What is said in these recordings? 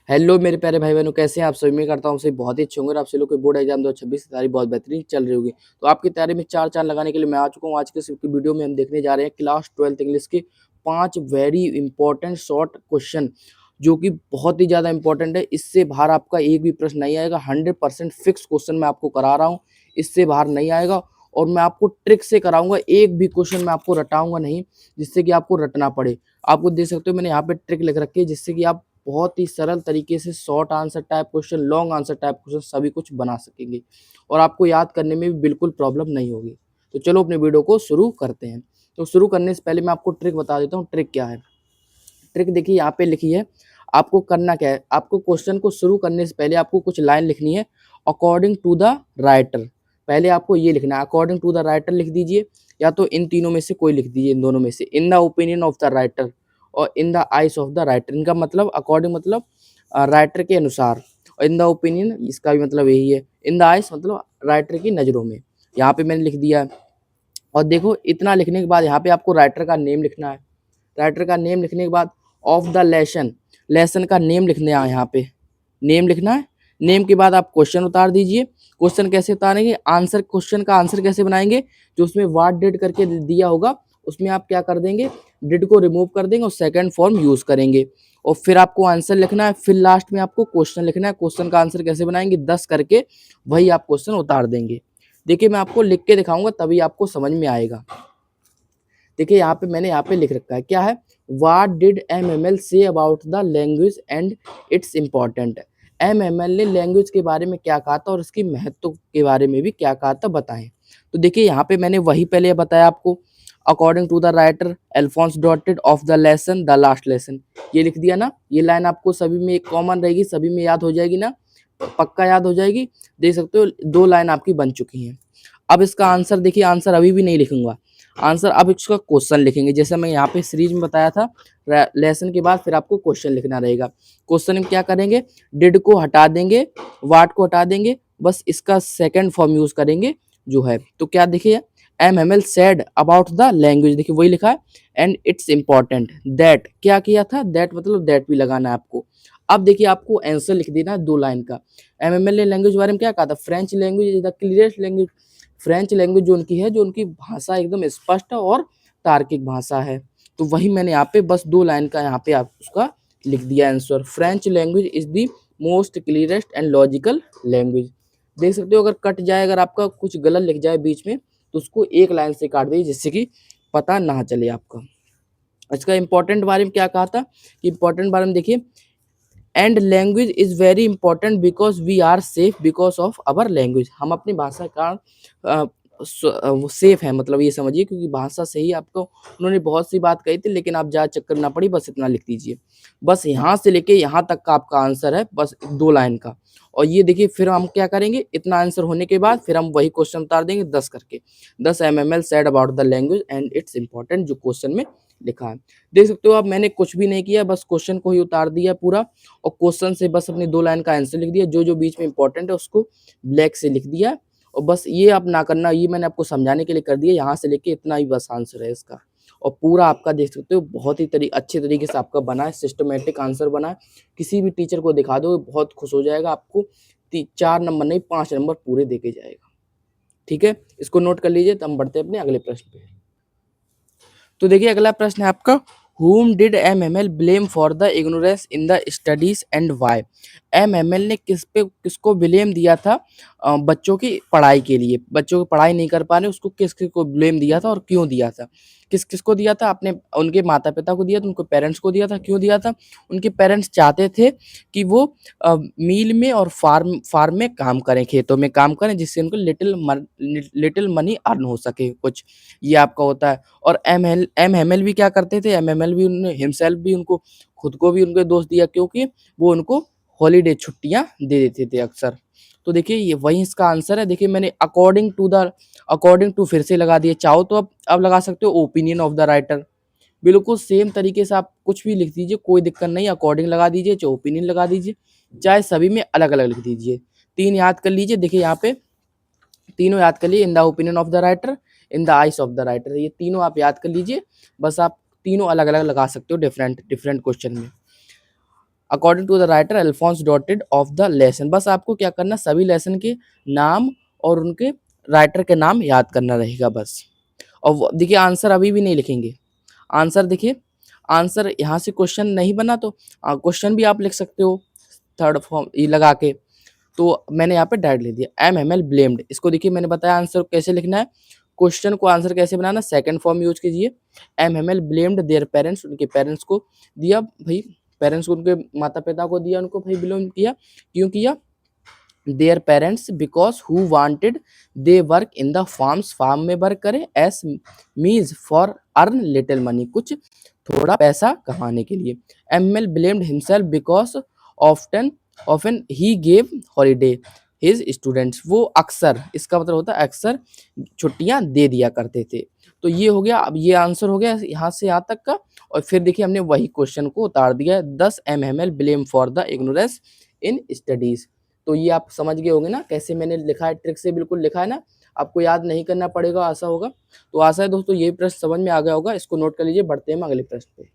Hello मेरे प्यारे भाई बहनों, कैसे हैं आप सभी। मैं करता हूँ सभी बहुत ही अच्छे होंगे और आप सभी लोग के बोर्ड एग्जाम 2026 की तैयारी बहुत बेहतरीन चल रही होगी। तो आपकी तैयारी में चार चांद लगाने के लिए मैं आ चुका हूँ। आज के इस वीडियो में हम देखने जा रहे हैं क्लास 12th इंग्लिश के 5 वेरी इंपॉर्टेंट शॉर्ट क्वेश्चन, जो कि बहुत ही ज़्यादा इंपॉर्टेंट है। इससे बाहर आपका एक भी प्रश्न नहीं आएगा। 100% फिक्स क्वेश्चन मैं आपको करा रहा हूँ, इससे बाहर नहीं आएगा। और मैं आपको ट्रिक से कराऊंगा, एक भी क्वेश्चन मैं आपको रटाऊंगा नहीं जिससे कि आपको रटना पड़े। आपको देख सकते हो मैंने यहाँ पे ट्रिक लिख रखी है, जिससे कि आप बहुत ही सरल तरीके से short answer type question, long answer type question सभी कुछ बना सकेंगे और आपको याद करने में भी बिल्कुल प्रॉब्लम नहीं होगी। तो चलो अपने वीडियो को शुरू करते हैं। तो शुरू करने से पहले मैं आपको ट्रिक बता देता हूँ। ट्रिक क्या है? ट्रिक देखिए यहाँ पे लिखी है। आपको करना क्या है, आपको क्वेश्चन को शुरू करने से पहले आपको कुछ लाइन लिखनी है। अकॉर्डिंग टू द राइटर, पहले आपको ये लिखना है। अकॉर्डिंग टू द राइटर लिख दीजिए, या तो इन तीनों में से कोई लिख दीजिए, इन दोनों में से। In the opinion of the writer और in the eyes of the writer, इनका मतलब अकॉर्डिंग मतलब राइटर के अनुसार, और इन द ओपिनियन इसका भी मतलब यही है। इन द आइज मतलब राइटर की नज़रों में। यहाँ पे मैंने लिख दिया है। और देखो इतना लिखने के बाद यहाँ पे आपको राइटर का नेम लिखना है। राइटर का नेम लिखने के बाद ऑफ द लेसन, लेसन का नेम लिखने है, यहाँ पे नेम लिखना है। नेम के बाद आप क्वेश्चन उतार दीजिए। क्वेश्चन कैसे उतारेंगे, आंसर, क्वेश्चन का आंसर कैसे बनाएंगे, जो उसमें व्हाट डिड करके दिया होगा उसमें आप क्या कर देंगे, डिड को रिमूव कर देंगे और सेकंड फॉर्म यूज करेंगे। और फिर आपको आंसर लिखना है। फिर लास्ट में आपको क्वेश्चन लिखना है। क्वेश्चन का आंसर कैसे बनाएंगे, 10 करके वही आप क्वेश्चन उतार देंगे। देखिए मैं आपको लिख के दिखाऊंगा तभी आपको समझ में आएगा। देखिए यहाँ पे मैंने यहाँ पे लिख रखा है, क्या है, what did MML say about the language and it's important. MML ने लैंग्वेज के बारे में क्या कहा था और उसकी महत्व के बारे में भी क्या कहा था, बताएं। तो देखिए यहाँ पे मैंने वही पहले बताया आपको। According to the writer Alphonse Daudet of the lesson the last lesson, ये लिख दिया ना। ये लाइन आपको सभी में एक कॉमन रहेगी, सभी में याद हो जाएगी ना, पक्का याद हो जाएगी। देख सकते हो 2 लाइन आपकी बन चुकी हैं। अब इसका आंसर देखिए, आंसर अभी भी नहीं लिखूंगा आंसर, अब इसका क्वेश्चन लिखेंगे। जैसे मैं यहाँ पे सीरीज में बताया था, लेसन के बाद फिर आपको क्वेश्चन लिखना रहेगा। क्वेश्चन में क्या करेंगे, डिड को हटा देंगे, वाट को हटा देंगे, बस इसका सेकंड फॉर्म यूज करेंगे जो है। तो क्या देखिए, MML said about the language, देखिए वही लिखा है, एंड इट्स इंपॉर्टेंट दैट, क्या किया था, दैट मतलब दैट भी लगाना है आपको। अब देखिए आपको आंसर लिख देना है 2 लाइन का। MML ने लैंग्वेज के बारे में क्या कहा था, French language is the clearest language. French language जो उनकी है, जो उनकी भाषा एकदम स्पष्ट और तार्किक भाषा है। तो वही मैंने यहाँ पे बस 2 लाइन का यहाँ पे आप उसका लिख दिया answer. French language is the most clearest and logical language. देख सकते हो अगर कट जाए, अगर आपका कुछ गलत लिख जाए बीच में, तो उसको एक लाइन से काट दीजिए, जिससे कि पता ना चले आपका। इसका इंपॉर्टेंट बारे में क्या कहा था, कि इंपॉर्टेंट बारे में देखिए, and language is very important because we are safe because of our language. हम अपनी भाषा का वो सेफ है, मतलब ये समझिए, क्योंकि भाषा से ही आपको उन्होंने बहुत सी बात कही थी, लेकिन आप ज़्यादा चक्कर ना पड़ी, बस इतना लिख दीजिए। बस यहाँ से लेके यहाँ तक का आपका आंसर है, बस 2 लाइन का। और ये देखिए फिर हम क्या करेंगे, इतना आंसर होने के बाद फिर हम वही क्वेश्चन उतार देंगे 10 करके। 10 MML said about the language and it's important, जो क्वेश्चन में लिखा है। देख सकते हो अब मैंने कुछ भी नहीं किया, बस क्वेश्चन को ही उतार दिया पूरा, और क्वेश्चन से बस अपनी 2 लाइन का आंसर लिख दिया। जो जो बीच में इंपॉर्टेंट है उसको ब्लैक से लिख दिया। और बस ये आप ना करना, ये मैंने आपको समझाने के लिए कर दिया। यहाँ से लेके इतना ही बस आंसर है इसका। और पूरा आपका देख सकते हो बहुत ही अच्छे तरीके से आपका बना है, सिस्टमेटिक आंसर बना है। किसी भी टीचर को दिखा दो, बहुत खुश हो जाएगा, आपको 4 नंबर नहीं 5 नंबर पूरे देके जाएगा। ठीक है, इसको नोट कर लीजिए। तो हम बढ़ते हैं अपने अगले प्रश्न पे। तो देखिए अगला प्रश्न है आपका, whom did MML blame for the ignorance in the studies and why। MML ने किसको ब्लेम दिया था बच्चों की पढ़ाई के लिए, बच्चों की पढ़ाई नहीं कर पा रहे उसको किसको ब्लेम दिया था और क्यों दिया था। किसको दिया था, अपने उनके माता पिता को दिया था, उनको पेरेंट्स को दिया था। क्यों दिया था, उनके पेरेंट्स चाहते थे कि वो मील में और फार्म में काम करें, खेतों में काम करें, जिससे उनको लिटिल मनी अर्न हो सके कुछ, ये आपका होता है। और MML भी क्या करते थे, MML भी उन्होंने हिमसेल्फ भी उनको, खुद को भी उनको दोष दिया, क्योंकि वो उनको हॉलीडे छुट्टियां दे देते थे अक्सर। तो देखिए ये वही इसका आंसर है। देखिए मैंने अकॉर्डिंग टू फिर से लगा दिए, चाहो तो अब लगा सकते हो ओपिनियन ऑफ द राइटर। बिल्कुल सेम तरीके से आप कुछ भी लिख दीजिए, कोई दिक्कत नहीं। अकॉर्डिंग लगा दीजिए, चाहे ओपिनियन लगा दीजिए, चाहे सभी में अलग अलग लिख दीजिए। 3 याद कर लीजिए, देखिए यहाँ पे तीनों याद कर लिए, इन the opinion of the writer, in the ice of the writer, ये तीनों आप याद कर लीजिए। बस आप तीनों अलग अलग लगा सकते हो डिफरेंट डिफरेंट क्वेश्चन में। According to the writer Alphonse Daudet of the lesson. बस आपको क्या करना, सभी लेसन के नाम और उनके राइटर के नाम याद करना रहेगा बस। और देखिए आंसर अभी भी नहीं लिखेंगे, आंसर देखिए, आंसर यहाँ से क्वेश्चन नहीं बना तो क्वेश्चन भी आप लिख सकते हो थर्ड फॉर्म ये लगा के। तो मैंने यहाँ पे डायरेक्ट लिख दिया एम एम एल ब्लेम्ड। इसको देखिए मैंने बताया आंसर कैसे लिखना है, क्वेश्चन को आंसर कैसे बनाना, सेकंड फॉर्म यूज कीजिए। M M L blamed their parents, उनके पेरेंट्स को दिया भाई, पेरेंट्स को उनके माता पिता को दिया, उनको भाई ब्लेम किया, क्यों किया, their parents because who wanted they work in the farms, farm में वर्क करें, as means for earn little money, कुछ थोड़ा पैसा कमाने के लिए। M L blamed himself because often often he gave holiday his students, वो अक्सर, इसका मतलब होता है अक्सर छुट्टियां दे दिया करते थे। तो ये हो गया, अब ये आंसर हो गया यहाँ से यहाँ तक का। और फिर देखिए हमने वही क्वेश्चन को उतार दिया, 10 M blame for the ignorance in studies. तो ये आप समझ गए होंगे ना कैसे मैंने लिखा है, ट्रिक से बिल्कुल लिखा है ना, आपको याद नहीं करना पड़ेगा, आशा होगा। तो आशा है दोस्तों ये प्रश्न समझ में आ गया होगा, इसको नोट कर लीजिए। बढ़ते हैं हम अगले प्रश्न पे।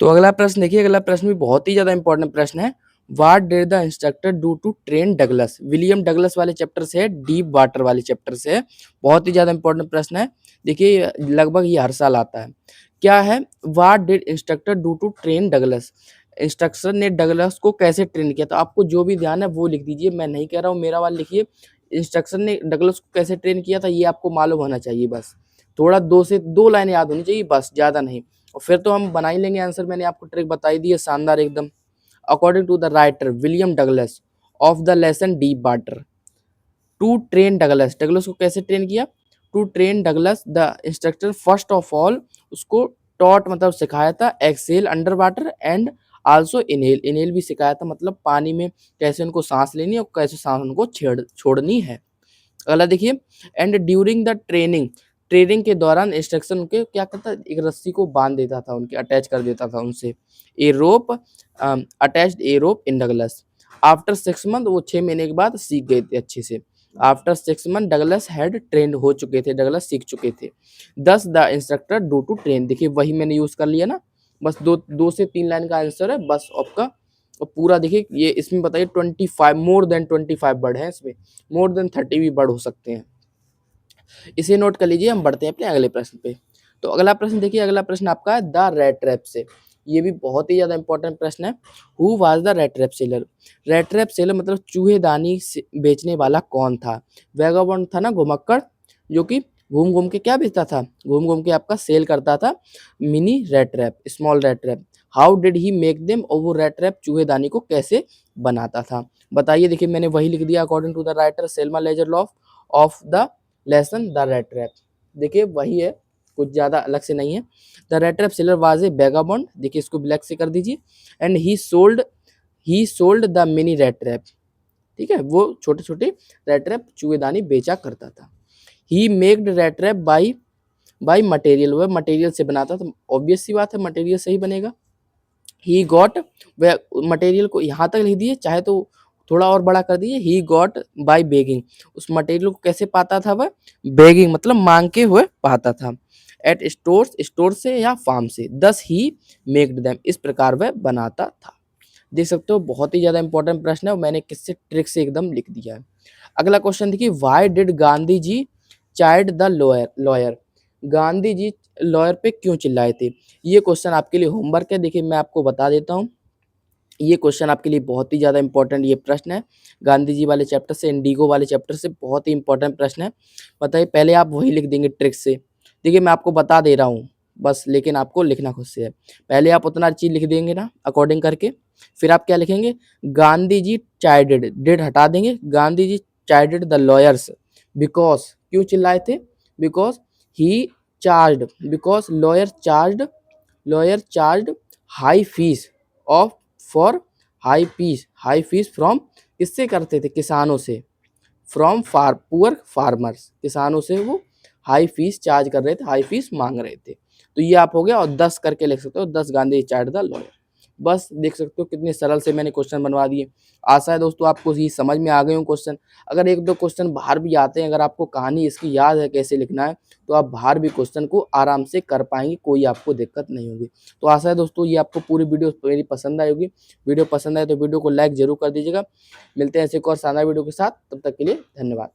तो अगला प्रश्न देखिए, अगला प्रश्न भी बहुत ही ज्यादा इंपॉर्टेंट प्रश्न है। What did the instructor do to train Douglas, William Douglas वाले चैप्टर से है, डीप वाटर वाले चैप्टर से है, बहुत ही ज्यादा इंपॉर्टेंट प्रश्न है। देखिए लगभग ये हर साल आता है। क्या है, what did instructor do to train Douglas, instructor ने डगलस को कैसे ट्रेन किया। तो आपको जो भी ध्यान है वो लिख दीजिए, मैं नहीं कह रहा हूँ, मेरा वाला लिखिए। इंस्ट्रक्टर ने डगलस को कैसे ट्रेन किया था ये आपको मालूम होना चाहिए बस, थोड़ा 2 लाइन याद होनी चाहिए बस, ज्यादा नहीं। और फिर तो हम बना ही लेंगे आंसर, मैंने आपको ट्रिक बताई दी है शानदार एकदम। According to the writer William Douglas of the lesson deep water, to train Douglas, Douglas को कैसे ट्रेन किया, to train Douglas the instructor first of all, उसको टॉट मतलब सिखाया था, exhale under water and also inhale, inhale भी सिखाया था, मतलब पानी में कैसे उनको सांस लेनी है और कैसे सांस उनको छोड़नी है। अगला देखिए, and during the training, training के दौरान इंस्ट्रक्शन उनके क्या करता, एक रस्सी को बांध देता था उनके, अटैच कर देता था उनसे, ए रोप अटैच्ड ए रोप इन डगलस। आफ्टर 6 मंथ, वो 6 महीने के बाद सीख गए थे अच्छे से। After 6 month Douglas had trained हो चुके थे, डगलस सीख चुके थे। Does the instructor do to train, देखिए वही मैंने यूज कर लिया ना, बस 2 से 3 लाइन का आंसर है बस आपका। और पूरा देखिए ये इसमें बताइए 25 मोर देन 25 वर्ड है इसमें, मोर देन 30 भी वर्ड हो सकते हैं, इसे नोट कर लीजिए। हम बढ़ते हैं अपने अगले प्रश्न पे। तो अगला प्रश्न देखिए, अगला प्रश्न आपका है द रेड ट्रैप से, ये भी बहुत ही ज्यादा इंपॉर्टेंट प्रश्न है। Who was the rat trap seller, red trap seller मतलब चूहेदानी बेचने वाला कौन था। वैगाबॉन्ड था ना घुमक्कड़, जो कि घूम घूम के क्या बेचता था, घूम घूम के आपका सेल करता था mini rat trap, small red trap. How did he make them, और वो रेड ट्रैप चूहेदानी को कैसे बनाता था, बताइए। देखिए मैंने वही लिख दिया, according to the writer Selma Lagerlof of the lesson the rat trap, देखिए वही है, कुछ ज्यादा अलग से नहीं है। The rat trap seller was a vagabond, देखिए इसको ब्लैक से कर दीजिए, and he sold the mini rat trap, ठीक है, वो छोटे छोटे रेड ट्रैप चूहेदानी बेचा करता था। ही मेक्ड रेड ट्रैप बाई मटेरियल, वह मटेरियल से बनाता था, ऑब्वियस सी बात है मटेरियल से ही बनेगा। ही गॉट, वह मटेरियल को यहाँ तक लिख दिए, चाहे तो थोड़ा और बड़ा कर दिए, ही गॉट बाय बेगिंग, उस मटेरियल को कैसे पाता था वह, बेगिंग मतलब मांग के हुए पाता था। एट स्टोर्स, स्टोर से या फार्म से, दस ही मेक्ड देम, इस प्रकार वह बनाता था। देख सकते हो बहुत ही ज्यादा इंपॉर्टेंट प्रश्न है और मैंने किससे ट्रिक से एकदम लिख दिया है। अगला क्वेश्चन देखिए, why did Gandhi ji child the lawyer, Gandhi ji lawyer पे क्यों चिल्लाए थे। ये क्वेश्चन आपके लिए होमवर्क है, देखिए मैं आपको बता देता हूँ, ये क्वेश्चन आपके लिए बहुत ही ज़्यादा इंपॉर्टेंट ये प्रश्न है, गांधी जी वाले चैप्टर से, इंडिगो वाले चैप्टर से, बहुत ही इंपॉर्टेंट प्रश्न है। बताइए, पहले आप वही लिख देंगे ट्रिक से, देखिए मैं आपको बता दे रहा हूँ बस, लेकिन आपको लिखना खुद से है। पहले आप उतना चीज लिख देंगे ना अकॉर्डिंग करके, फिर आप क्या लिखेंगे, गांधी जी चाइल्डेड, डेड हटा देंगे, Gandhi ji चाइल्डेड the lawyers because, क्यों चिल्लाए थे, because he charge, because lawyer charge high fees of for high fees from, किससे करते थे, किसानों से, फ्रॉम पुअर फार्मर्स, किसानों से वो हाई फीस चार्ज कर रहे थे, हाई फीस मांग रहे थे। तो ये आप हो गया, और 10 करके लिख सकते हो, 10 गांधी चार्ज द लॉयर। बस देख सकते हो कितने सरल से मैंने क्वेश्चन बनवा दिए। आशा है दोस्तों आपको ये समझ में आ गए हों क्वेश्चन। अगर 1-2 क्वेश्चन बाहर भी आते हैं, अगर आपको कहानी इसकी याद है कैसे लिखना है, तो आप बाहर भी क्वेश्चन को आराम से कर पाएँगे, कोई आपको दिक्कत नहीं होगी। तो आशा है दोस्तों ये आपको पूरी वीडियो मेरी पसंद आई होगी। वीडियो पसंद आए तो वीडियो को लाइक ज़रूर कर दीजिएगा। मिलते हैं ऐसे एक और शानदार वीडियो के साथ, तब तक के लिए धन्यवाद।